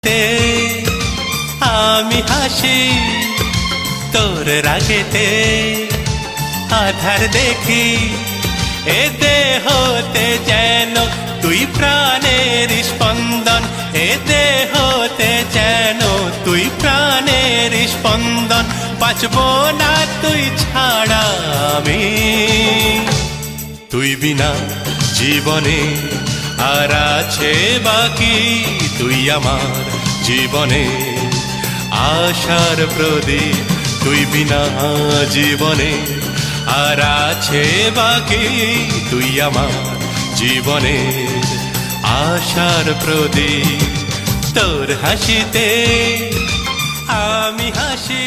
তে আমি হাসি তোর রাগেতে আধার দেখি এ দেহতে যেন তুই প্রাণের স্পন্দন এ দেহতে যেন তুই প্রাণের স্পন্দন বাঁচব না তুই ছাড়া আমি তুই বিনা জীবনে আর আছে বাকি তুই আমার জীবনে আশার প্রদীপ তুই বিনা জীবনে আর আছে বাকি তুই আমার জীবনে আশার প্রদীপ তোর হাসিতে আমি হাসি।